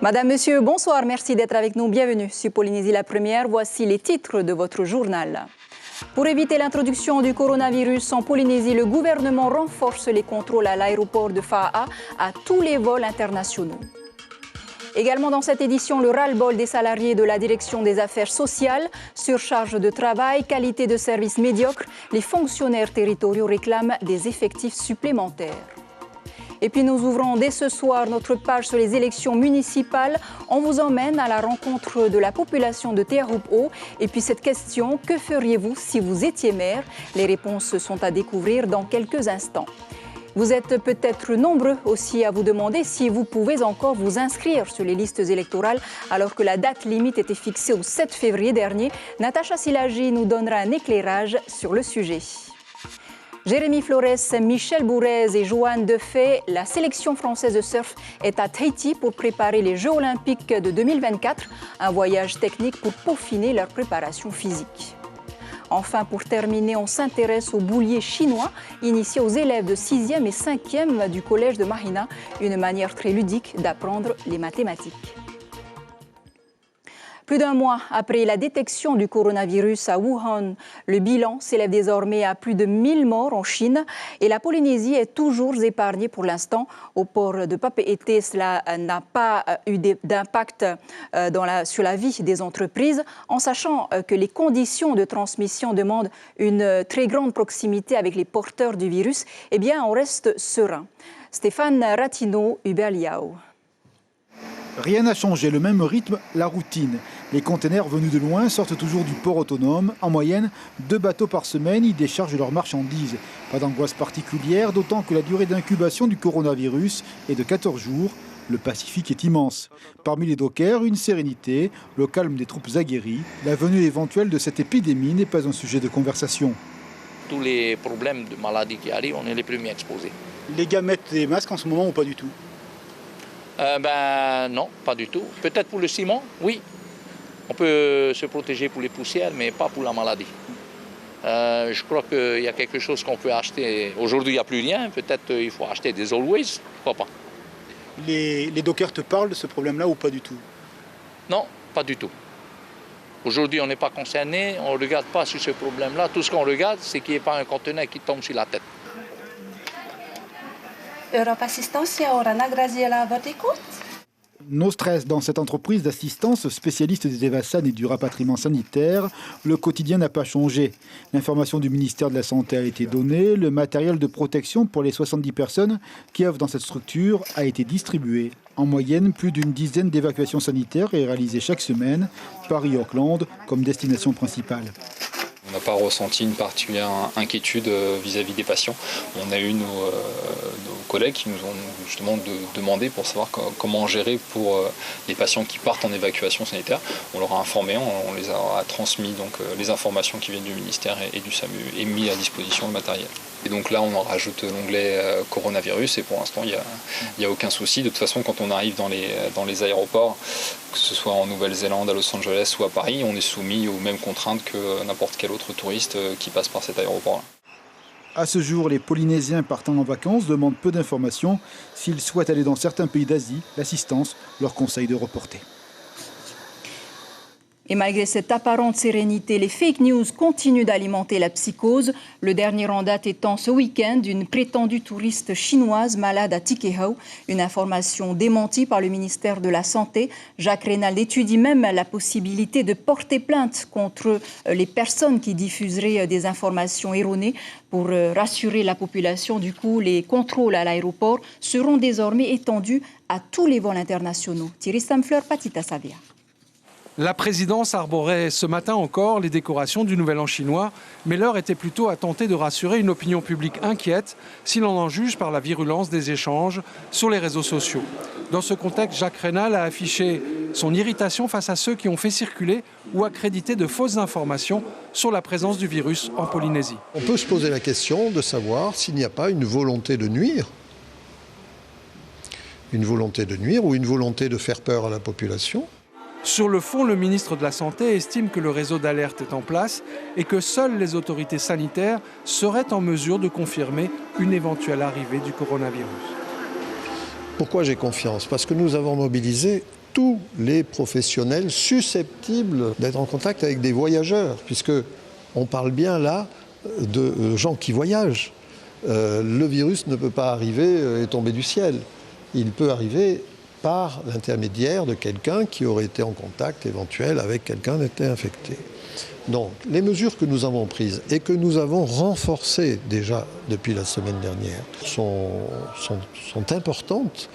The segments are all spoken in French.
Madame, Monsieur, bonsoir. Merci d'être avec nous. Bienvenue sur Polynésie la Première. Voici les titres de votre journal. Pour éviter l'introduction du coronavirus en Polynésie, le gouvernement renforce les contrôles à l'aéroport de Fa'a à tous les vols internationaux. Également dans cette édition, le ras-le-bol des salariés de la direction des affaires sociales, surcharge de travail, qualité de service médiocre, les fonctionnaires territoriaux réclament des effectifs supplémentaires. Et puis nous ouvrons dès ce soir notre page sur les élections municipales. On vous emmène à la rencontre de la population de Te Ahupu'o. Et puis cette question, que feriez-vous si vous étiez maire? Les réponses sont à découvrir dans quelques instants. Vous êtes peut-être nombreux aussi à vous demander si vous pouvez encore vous inscrire sur les listes électorales alors que la date limite était fixée au 7 février dernier. Natacha Silagi nous donnera un éclairage sur le sujet. Jérémy Flores, Michel Bourrez et Joanne Defay, la sélection française de surf est à Tahiti pour préparer les Jeux olympiques de 2024, un voyage technique pour peaufiner leur préparation physique. Enfin, pour terminer, on s'intéresse aux bouliers chinois initiés aux élèves de 6e et 5e du collège de Mahina, une manière très ludique d'apprendre les mathématiques. Plus d'un mois après la détection du coronavirus à Wuhan, le bilan s'élève désormais à plus de 1000 morts en Chine et la Polynésie est toujours épargnée pour l'instant. Au port de Papeete, cela n'a pas eu d'impact sur la vie des entreprises, en sachant que les conditions de transmission demandent une très grande proximité avec les porteurs du virus. Eh bien, on reste serein. Stéphane Ratino, Hubert Liao. Rien n'a changé, le même rythme, la routine. Les containers venus de loin sortent toujours du port autonome. En moyenne, 2 bateaux par semaine y déchargent leurs marchandises. Pas d'angoisse particulière, d'autant que la durée d'incubation du coronavirus est de 14 jours. Le Pacifique est immense. Parmi les dockers, une sérénité, le calme des troupes aguerries. La venue éventuelle de cette épidémie n'est pas un sujet de conversation. Tous les problèmes de maladies qui arrivent, on est les premiers exposés. Les gars mettent des masques en ce moment ou pas du tout? Non, pas du tout. Peut-être pour le ciment, oui. On peut se protéger pour les poussières, mais pas pour la maladie. Je crois qu'il y a quelque chose qu'on peut acheter. Aujourd'hui, il n'y a plus rien. Peut-être il faut acheter des Always. Pourquoi pas? Les dockers te parlent de ce problème-là ou pas du tout? Non, pas du tout. Aujourd'hui, on n'est pas concerné. On ne regarde pas sur ce problème-là. Tout ce qu'on regarde, c'est qu'il n'y ait pas un conteneur qui tombe sur la tête. Europe Assistência, Orana Graziella, votre écoute. No stress dans cette entreprise d'assistance spécialiste des Evassan et du rapatriement sanitaire. Le quotidien n'a pas changé. L'information du ministère de la Santé a été donnée. Le matériel de protection pour les 70 personnes qui œuvrent dans cette structure a été distribué. En moyenne, plus d'une dizaine d'évacuations sanitaires est réalisée chaque semaine. Paris-Auckland comme destination principale. On n'a pas ressenti une particulière inquiétude vis-à-vis des patients. On a eu nos collègues qui nous ont justement demandé pour savoir comment gérer pour les patients qui partent en évacuation sanitaire. On leur a informé, on les a transmis donc, les informations qui viennent du ministère et du SAMU et mis à disposition le matériel. Et donc là, on en rajoute l'onglet coronavirus et pour l'instant, il n'y a aucun souci. De toute façon, quand on arrive dans les aéroports, que ce soit en Nouvelle-Zélande, à Los Angeles ou à Paris, on est soumis aux mêmes contraintes que n'importe quel autre touriste qui passe par cet aéroport-là. À ce jour, les Polynésiens partant en vacances demandent peu d'informations. S'ils souhaitent aller dans certains pays d'Asie, l'assistance leur conseille de reporter. Et malgré cette apparente sérénité, les fake news continuent d'alimenter la psychose. Le dernier en date étant ce week-end d'une prétendue touriste chinoise malade à Tikehau. Une information démentie par le ministère de la Santé. Jacques Reynald étudie même la possibilité de porter plainte contre les personnes qui diffuseraient des informations erronées. Pour rassurer la population, du coup, les contrôles à l'aéroport seront désormais étendus à tous les vols internationaux. Thierry Stamfleur, Patita Savia. La présidence arborait ce matin encore les décorations du Nouvel An chinois, mais l'heure était plutôt à tenter de rassurer une opinion publique inquiète, si l'on en juge par la virulence des échanges sur les réseaux sociaux. Dans ce contexte, Jacques Reynald a affiché son irritation face à ceux qui ont fait circuler ou accréditer de fausses informations sur la présence du virus en Polynésie. On peut se poser la question de savoir s'il n'y a pas une volonté de nuire. Une volonté de nuire ou une volonté de faire peur à la population. Sur le fond, le ministre de la Santé estime que le réseau d'alerte est en place et que seules les autorités sanitaires seraient en mesure de confirmer une éventuelle arrivée du coronavirus. Pourquoi j'ai confiance? Parce que nous avons mobilisé tous les professionnels susceptibles d'être en contact avec des voyageurs, puisque on parle bien là de gens qui voyagent. Le virus ne peut pas arriver et tomber du ciel. Il peut arriver par l'intermédiaire de quelqu'un qui aurait été en contact éventuel avec quelqu'un d'était infecté. Donc, les mesures que nous avons prises et que nous avons renforcées déjà depuis la semaine dernière sont importantes.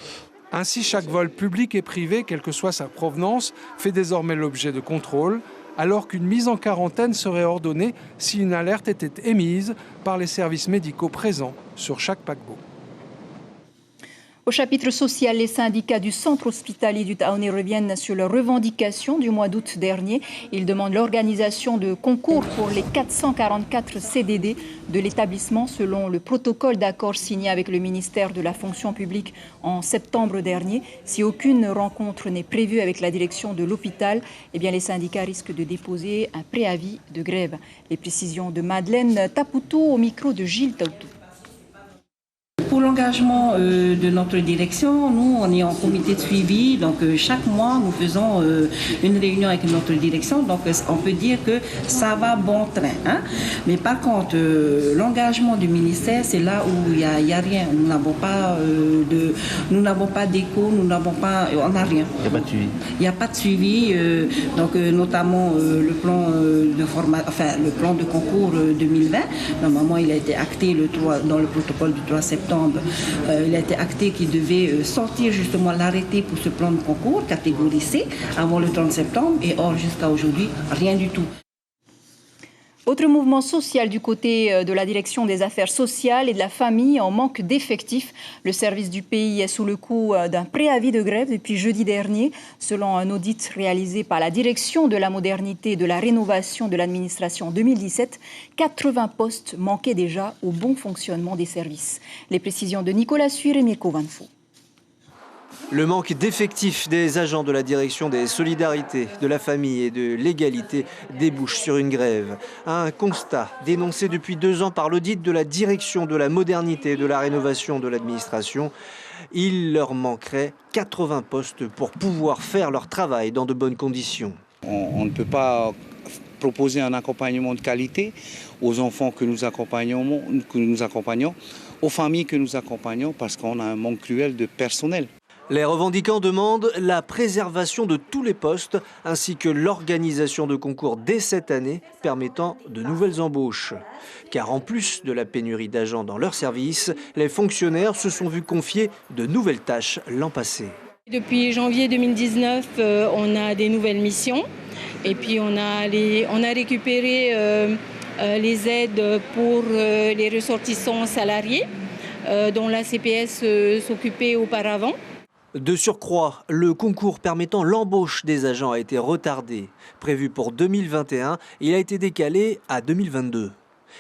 Ainsi, chaque vol public et privé, quelle que soit sa provenance, fait désormais l'objet de contrôles, alors qu'une mise en quarantaine serait ordonnée si une alerte était émise par les services médicaux présents sur chaque paquebot. Au chapitre social, les syndicats du centre hospitalier du Taouni reviennent sur leurs revendications du mois d'août dernier. Ils demandent l'organisation de concours pour les 444 CDD de l'établissement selon le protocole d'accord signé avec le ministère de la fonction publique en septembre dernier. Si aucune rencontre n'est prévue avec la direction de l'hôpital, les syndicats risquent de déposer un préavis de grève. Les précisions de Madeleine Tapoutou au micro de Gilles Taoutou. Pour l'engagement de notre direction, nous, on est en comité de suivi. Donc, chaque mois, nous faisons une réunion avec notre direction. Donc, on peut dire que ça va bon train. Hein? Mais par contre, l'engagement du ministère, c'est là où il n'y a rien. Nous n'avons pas d'écho, on n'a rien. Il n'y a pas de suivi. Il n'y a pas de suivi. Donc, notamment le plan le plan de concours 2020. Normalement, il a été acté dans le protocole du 3 septembre. Il a été acté qu'il devait sortir justement l'arrêté pour ce plan de concours, catégorie C, avant le 30 septembre. Et or, jusqu'à aujourd'hui, rien du tout. Autre mouvement social du côté de la direction des affaires sociales et de la famille en manque d'effectifs. Le service du pays est sous le coup d'un préavis de grève depuis jeudi dernier. Selon un audit réalisé par la direction de la modernité et de la rénovation de l'administration en 2017, 80 postes manquaient déjà au bon fonctionnement des services. Les précisions de Nicolas Suir et Mirko Vanfo. Le manque d'effectifs des agents de la direction des solidarités, de la famille et de l'égalité débouche sur une grève. Un constat dénoncé depuis 2 ans par l'audit de la direction de la modernité et de la rénovation de l'administration. Il leur manquerait 80 postes pour pouvoir faire leur travail dans de bonnes conditions. On ne peut pas proposer un accompagnement de qualité aux enfants que nous accompagnons, aux familles que nous accompagnons, parce qu'on a un manque cruel de personnel. Les revendiquants demandent la préservation de tous les postes ainsi que l'organisation de concours dès cette année permettant de nouvelles embauches. Car en plus de la pénurie d'agents dans leur service, les fonctionnaires se sont vus confier de nouvelles tâches l'an passé. Depuis janvier 2019, on a des nouvelles missions et puis on a récupéré les aides pour les ressortissants salariés dont la CPS s'occupait auparavant. De surcroît, le concours permettant l'embauche des agents a été retardé. Prévu pour 2021, il a été décalé à 2022.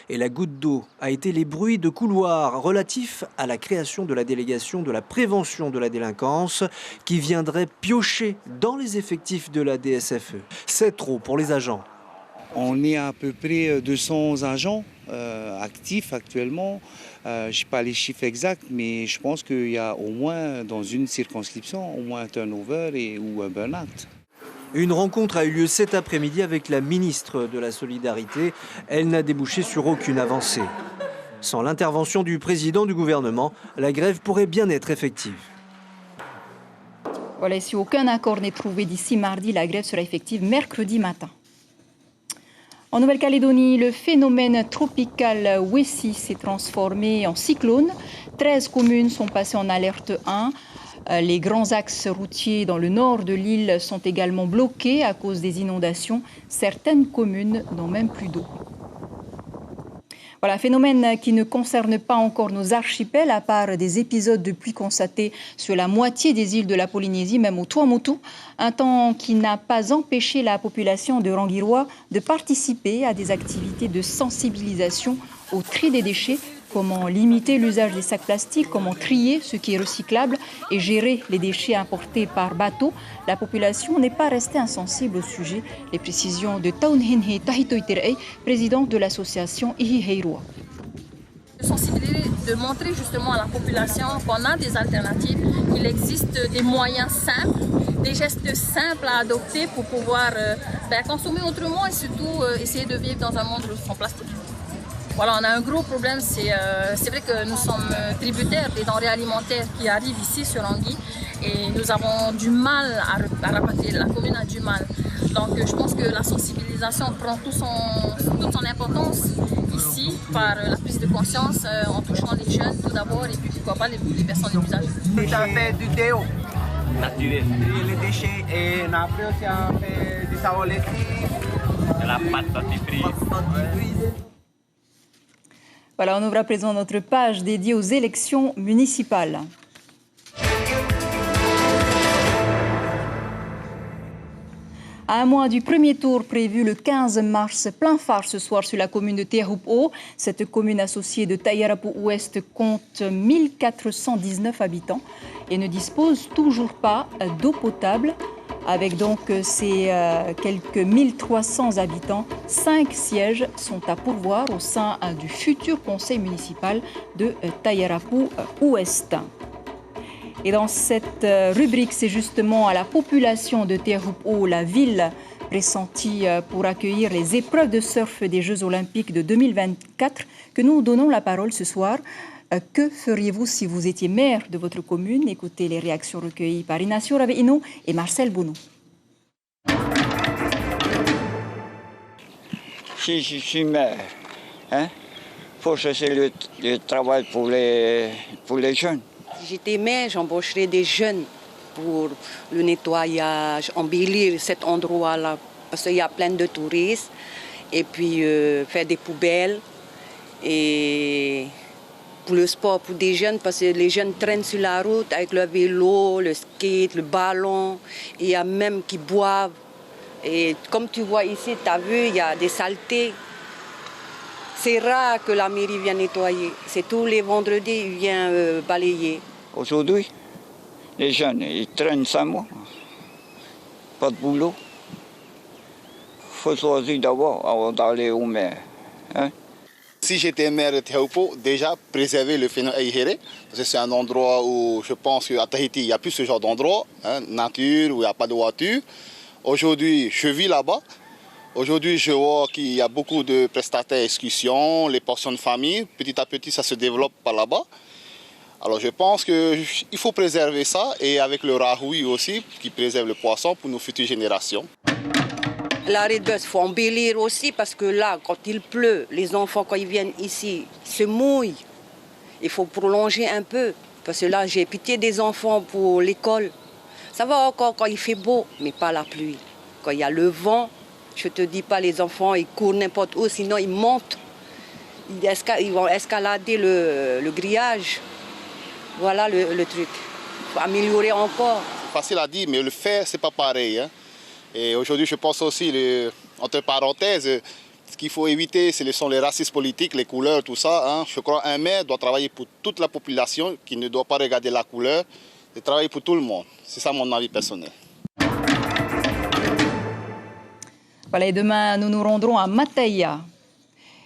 Et la goutte d'eau a été les bruits de couloir relatifs à la création de la délégation de la prévention de la délinquance qui viendrait piocher dans les effectifs de la DSFE. C'est trop pour les agents. On est à peu près 200 agents actifs actuellement. Je n'ai pas les chiffres exacts, mais je pense qu'il y a au moins, dans une circonscription, au moins un turnover ou un burn-out. Une rencontre a eu lieu cet après-midi avec la ministre de la Solidarité. Elle n'a débouché sur aucune avancée. Sans l'intervention du président du gouvernement, la grève pourrait bien être effective. Voilà, si aucun accord n'est trouvé d'ici mardi, la grève sera effective mercredi matin. En Nouvelle-Calédonie, le phénomène tropical Wessi s'est transformé en cyclone. 13 communes sont passées en alerte 1. Les grands axes routiers dans le nord de l'île sont également bloqués à cause des inondations. Certaines communes n'ont même plus d'eau. Voilà, un phénomène qui ne concerne pas encore nos archipels, à part des épisodes de pluie constatés sur la moitié des îles de la Polynésie, même au Tuamotu. Un temps qui n'a pas empêché la population de Rangiroa de participer à des activités de sensibilisation au tri des déchets. Comment limiter l'usage des sacs plastiques, comment trier ce qui est recyclable et gérer les déchets importés par bateau. La population n'est pas restée insensible au sujet. Les précisions de Taunhinhe Tahitoiterei, présidente de l'association Ihiheiroa. De sensibiliser, de montrer justement à la population qu'on a des alternatives, qu'il existe des moyens simples des gestes simples à adopter pour pouvoir consommer autrement et surtout essayer de vivre dans un monde sans plastique. Voilà, on a un gros problème, c'est vrai que nous sommes tributaires des denrées alimentaires qui arrivent ici sur Anguille et nous avons du mal à rapatrier, la commune a du mal. Donc je pense que la sensibilisation prend toute son importance ici par la prise de conscience en touchant les jeunes tout d'abord et puis pourquoi pas les personnes les plus âgées. Ça fait du déo naturel. Et les déchets, et on a appris aussi à faire du savon lessive, de la pâte dentifrice. Voilà, on ouvre à présent notre page dédiée aux élections municipales. À un mois du premier tour prévu le 15 mars, plein phare ce soir sur la commune de Tehupo. Cette commune associée de Tayarapu Ouest compte 1419 habitants et ne dispose toujours pas d'eau potable. Avec donc ces quelques 1300 habitants, 5 sièges sont à pourvoir au sein du futur conseil municipal de Tayarapu Ouest. Et dans cette rubrique, c'est justement à la population de Tehupo, la ville pressentie pour accueillir les épreuves de surf des Jeux Olympiques de 2024, que nous donnons la parole ce soir. Que feriez-vous si vous étiez maire de votre commune? Écoutez les réactions recueillies par Inacio Raveino et Marcel Bounou. Si je suis maire, faut chercher le travail pour les jeunes. Si j'étais maire, j'embaucherais des jeunes pour le nettoyage, embellir cet endroit-là, parce qu'il y a plein de touristes, et puis faire des poubelles, et pour le sport, pour des jeunes, parce que les jeunes traînent sur la route avec le vélo, le skate, le ballon, et il y a même qui boivent. Et comme tu vois ici, tu as vu, il y a des saletés. C'est rare que la mairie vienne nettoyer. C'est tous les vendredis, ils viennent balayer. Aujourd'hui, les jeunes, ils traînent 5 mois. Pas de boulot. Il faut choisir d'abord avant d'aller au maire. Si j'étais maire de Tehupo, déjà préserver le phénomène Aïhéré, parce que c'est un endroit où je pense qu'à Tahiti, il n'y a plus ce genre d'endroit, nature, où il n'y a pas de voiture. Aujourd'hui, je vis là-bas. Aujourd'hui, je vois qu'il y a beaucoup de prestataires excursions, les portions de famille. Petit à petit, ça se développe par là-bas. Alors je pense qu'il faut préserver ça, et avec le rahoui aussi, qui préserve le poisson pour nos futures générations. L'arrêt de bus, il faut embellir aussi, parce que là, quand il pleut, les enfants, quand ils viennent ici, se mouillent. Il faut prolonger un peu, parce que là, j'ai pitié des enfants pour l'école. Ça va encore quand il fait beau, mais pas la pluie. Quand il y a le vent, je ne te dis pas, les enfants, ils courent n'importe où, sinon ils montent. Ils vont escalader le grillage. Voilà le truc. Il faut améliorer encore. Facile à dire, mais le faire, c'est pas pareil. Et aujourd'hui, je pense aussi, entre parenthèses, ce qu'il faut éviter, ce sont les racistes politiques, les couleurs, tout ça. Je crois qu'un maire doit travailler pour toute la population, qui ne doit pas regarder la couleur, et travailler pour tout le monde. C'est ça mon avis personnel. Voilà, et demain, nous nous rendrons à Mataya.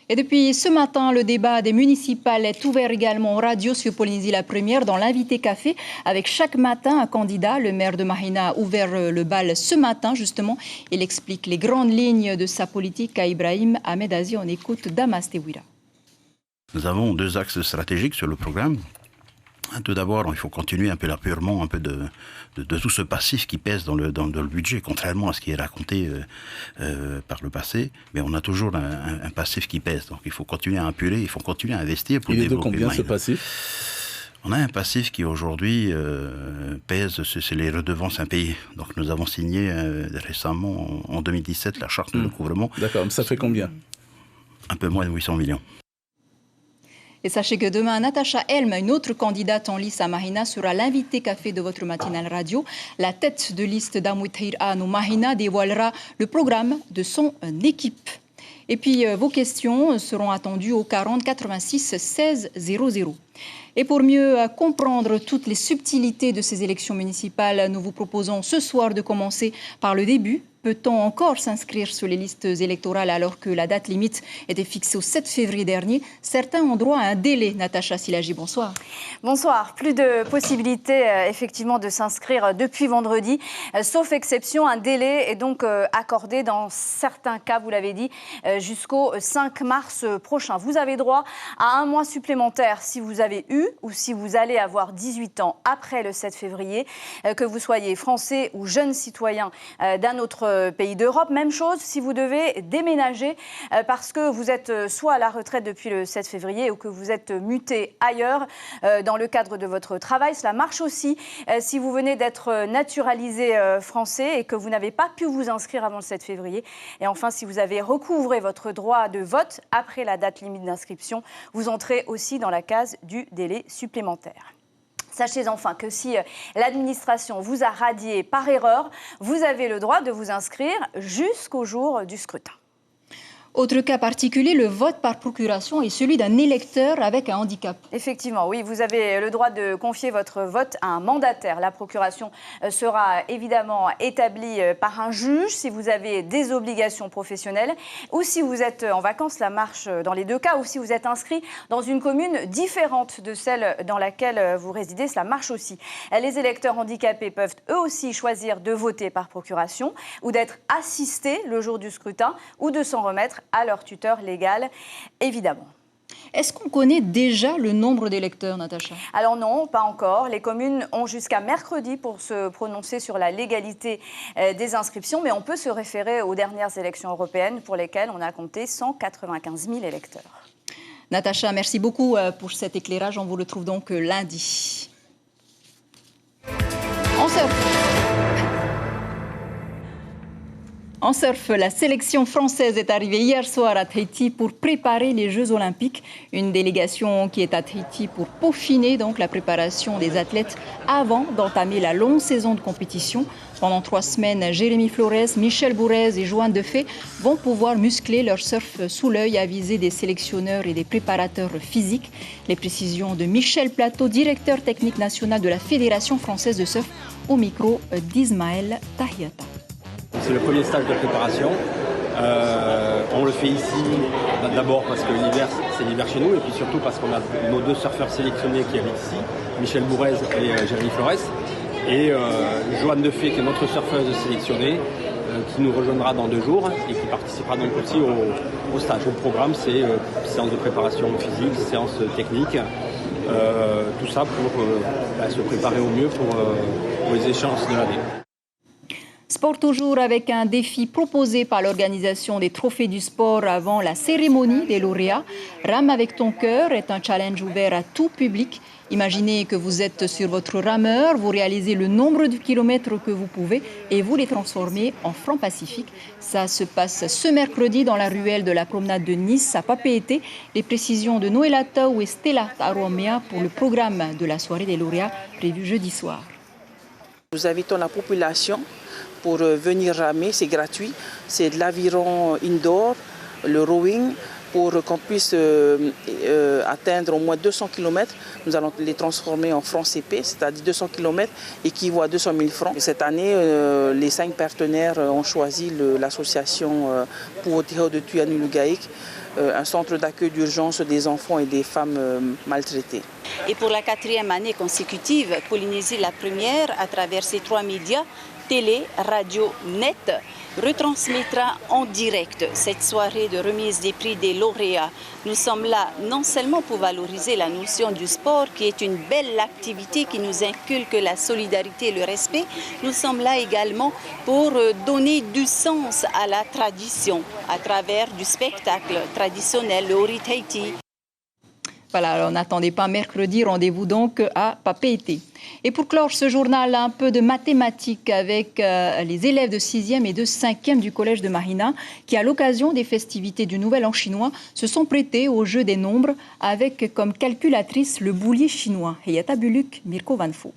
Et depuis ce matin, le débat des municipales est ouvert également en radio sur Polynésie la Première dans l'invité café, avec chaque matin un candidat. Le maire de Mahina a ouvert le bal ce matin, justement. Il explique les grandes lignes de sa politique à Ibrahim Ahmed Aziz. On écoute Damas Tewira. Nous avons 2 axes stratégiques sur le programme. Tout d'abord, il faut continuer un peu l'apurement un peu de tout ce passif qui pèse dans le budget, contrairement à ce qui est raconté par le passé. Mais on a toujours un passif qui pèse. Donc il faut continuer à apurer, il faut continuer à investir pour développer. Il est de combien ce passif? On a un passif qui aujourd'hui pèse, c'est les redevances impayées. Donc nous avons signé récemment, en 2017, la charte de recouvrement. D'accord, mais ça fait combien? Un peu moins de 800 millions. Et sachez que demain, Natacha Helm, une autre candidate en lice à Mahina, sera l'invité café de votre matinale radio. La tête de liste d'Amouithir Anou Mahina dévoilera le programme de son équipe. Et puis, vos questions seront attendues au 40 86 16 00. Et pour mieux comprendre toutes les subtilités de ces élections municipales, nous vous proposons ce soir de commencer par le début. Peut-on encore s'inscrire sur les listes électorales alors que la date limite était fixée au 7 février dernier? Certains ont droit à un délai. Natacha Silagi, bonsoir. Bonsoir. Plus de possibilités effectivement de s'inscrire depuis vendredi. Sauf exception, un délai est donc accordé dans certains cas, vous l'avez dit, jusqu'au 5 mars prochain. Vous avez droit à un mois supplémentaire si vous avez eu ou si vous allez avoir 18 ans après le 7 février, que vous soyez français ou jeune citoyen d'un autre pays d'Europe. Même chose si vous devez déménager parce que vous êtes soit à la retraite depuis le 7 février ou que vous êtes muté ailleurs dans le cadre de votre travail. Cela marche aussi si vous venez d'être naturalisé français et que vous n'avez pas pu vous inscrire avant le 7 février. Et enfin, si vous avez recouvré votre droit de vote après la date limite d'inscription, vous entrez aussi dans la case du délai supplémentaire. Sachez enfin que si l'administration vous a radié par erreur, vous avez le droit de vous inscrire jusqu'au jour du scrutin. Autre cas particulier, le vote par procuration est celui d'un électeur avec un handicap. Effectivement, oui, vous avez le droit de confier votre vote à un mandataire. La procuration sera évidemment établie par un juge si vous avez des obligations professionnelles ou si vous êtes en vacances, la marche dans les deux cas, ou si vous êtes inscrit dans une commune différente de celle dans laquelle vous résidez, cela marche aussi. Les électeurs handicapés peuvent eux aussi choisir de voter par procuration ou d'être assistés le jour du scrutin ou de s'en remettre à leur tuteur légal, évidemment. Est-ce qu'on connaît déjà le nombre d'électeurs, Natacha? Alors non, pas encore. Les communes ont jusqu'à mercredi pour se prononcer sur la légalité des inscriptions, mais on peut se référer aux dernières élections européennes pour lesquelles on a compté 195 000 électeurs. Natacha, merci beaucoup pour cet éclairage. On vous retrouve donc lundi. En surf, la sélection française est arrivée hier soir à Tahiti pour préparer les Jeux Olympiques. Une délégation qui est à Tahiti pour peaufiner donc la préparation des athlètes avant d'entamer la longue saison de compétition. Pendant 3 semaines, Jérémy Flores, Michel Bourez et Joanne Defay vont pouvoir muscler leur surf sous l'œil avisé des sélectionneurs et des préparateurs physiques. Les précisions de Michel Plateau, directeur technique national de la Fédération française de surf, au micro d'Ismaël Tahiata. C'est le premier stage de préparation. On le fait ici d'abord parce que l'hiver, c'est l'hiver chez nous, et puis surtout parce qu'on a nos 2 surfeurs sélectionnés qui habitent ici, Michel Bourez et Jérémy Flores, et Joanne Defay, qui est notre surfeuse sélectionnée, qui nous rejoindra dans 2 jours et qui participera donc aussi au stage. Le programme, c'est séance de préparation physique, séance technique, tout ça pour se préparer au mieux pour les échéances de l'année. Sport toujours avec un défi proposé par l'organisation des Trophées du sport avant la cérémonie des lauréats. Rame avec ton cœur est un challenge ouvert à tout public. Imaginez que vous êtes sur votre rameur, vous réalisez le nombre de kilomètres que vous pouvez et vous les transformez en francs pacifiques. Ça se passe ce mercredi dans la ruelle de la promenade de Nice à Papeete. Les précisions de Noëlla Tau et Stella Taromea pour le programme de la soirée des lauréats prévu jeudi soir. Nous invitons la population pour venir ramer, c'est gratuit. C'est de l'aviron indoor, le rowing, pour qu'on puisse atteindre au moins 200 km. Nous allons les transformer en francs CP, c'est-à-dire 200 km équivaut à 200 000 francs. Cette année, les 5 partenaires ont choisi l'association Puoteo de Tuianulugaïk, un centre d'accueil d'urgence des enfants et des femmes maltraitées. Et pour la 4e année consécutive, Polynésie la première, à travers ces 3 médias, télé, radio, net, retransmettra en direct cette soirée de remise des prix des lauréats. Nous sommes là non seulement pour valoriser la notion du sport, qui est une belle activité qui nous inculque la solidarité et le respect, nous sommes là également pour donner du sens à la tradition à travers du spectacle traditionnel, le Ori Tahiti. Voilà, alors n'attendez pas mercredi, rendez-vous donc à Papeete. Et pour clore ce journal, un peu de mathématiques avec les élèves de 6e et de 5e du collège de Mahina qui, à l'occasion des festivités du Nouvel An chinois, se sont prêtés au jeu des nombres avec comme calculatrice le boulier chinois. Heyata Buluk, Mirko Vanfo.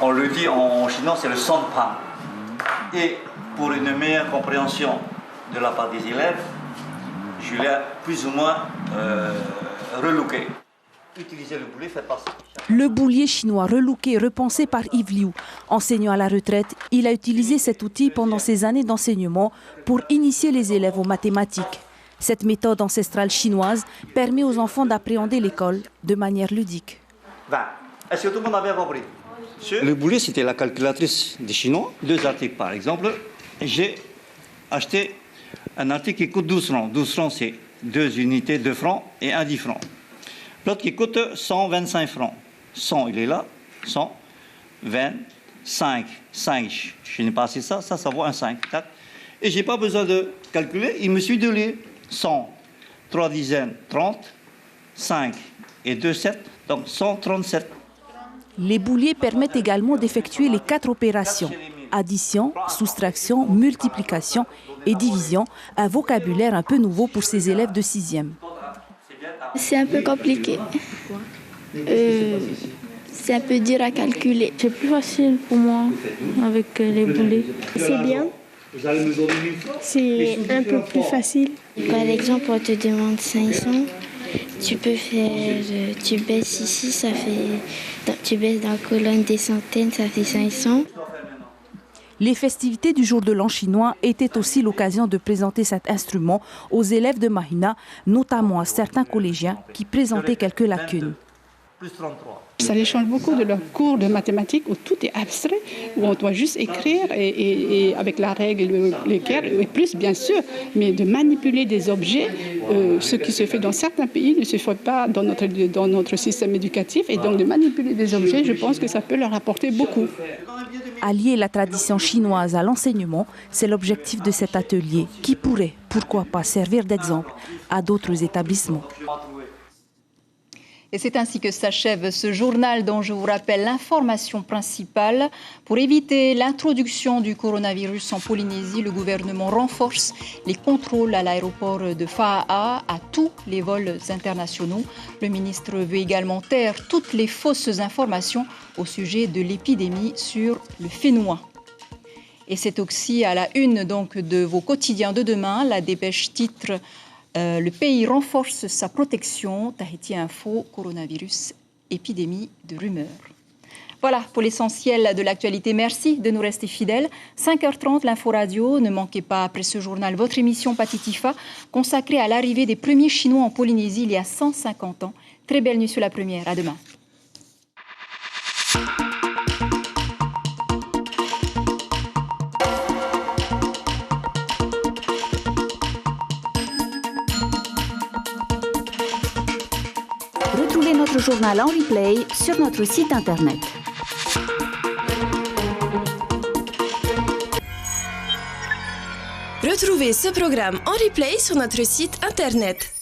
On le dit en chinois, c'est le Sonpan. Et pour une meilleure compréhension de la part des élèves, je l'ai plus ou moins relooké. utiliser le boulet fait par ça. Le boulier chinois relooké, repensé par Yves Liu. Enseignant à la retraite, il a utilisé cet outil pendant ses années d'enseignement pour initier les élèves aux mathématiques. Cette méthode ancestrale chinoise permet aux enfants d'appréhender l'école de manière ludique. 20. Est-ce que tout le monde a bien compris? Le boulet, c'était la calculatrice des Chinois. 2 articles, par exemple. J'ai acheté un article qui coûte 12 francs. 12 francs, c'est 2 unités, 2 francs et 1 10 francs. L'autre qui coûte 125 francs. 100, il est là. 100, 25, 5. Je n'ai pas assez ça vaut un 5. Et je n'ai pas besoin de calculer, il me suffit de lire. 100, 3 dizaines, 30, 5 et 2, 7, donc 137. Les bouliers permettent également d'effectuer les 4 opérations. Addition, soustraction, multiplication et division, un vocabulaire un peu nouveau pour ces élèves de 6e. C'est un peu compliqué. C'est un peu dur à calculer. C'est plus facile pour moi avec les boulets. C'est bien. C'est un peu plus facile. Par exemple, on te demande 500. Tu peux faire, tu baisses ici, ça fait, tu baisses dans la colonne des centaines, ça fait 500. Les festivités du jour de l'an chinois étaient aussi l'occasion de présenter cet instrument aux élèves de Mahina, notamment à certains collégiens qui présentaient quelques lacunes. Ça les change beaucoup de leur cours de mathématiques où tout est abstrait, où on doit juste écrire et avec la règle, l'équerre, et plus bien sûr, mais de manipuler des objets, ce qui se fait dans certains pays ne se fait pas dans notre système éducatif, et donc de manipuler des objets, je pense que ça peut leur apporter beaucoup. Allier la tradition chinoise à l'enseignement, c'est l'objectif de cet atelier qui pourrait, pourquoi pas, servir d'exemple à d'autres établissements. Et c'est ainsi que s'achève ce journal dont je vous rappelle l'information principale. Pour éviter l'introduction du coronavirus en Polynésie, le gouvernement renforce les contrôles à l'aéroport de Faa'a à tous les vols internationaux. Le ministre veut également taire toutes les fausses informations au sujet de l'épidémie sur le Fénois. Et c'est aussi à la une donc de vos quotidiens de demain. La dépêche titre le pays renforce sa protection. Tahiti Info, coronavirus, épidémie de rumeurs. Voilà pour l'essentiel de l'actualité. Merci de nous rester fidèles. 5h30, l'info radio. Ne manquez pas après ce journal votre émission Patitifa consacrée à l'arrivée des premiers Chinois en Polynésie il y a 150 ans. Très belle nuit sur la première. À demain. Retrouvez notre journal en replay sur notre site internet. Retrouvez ce programme en replay sur notre site internet.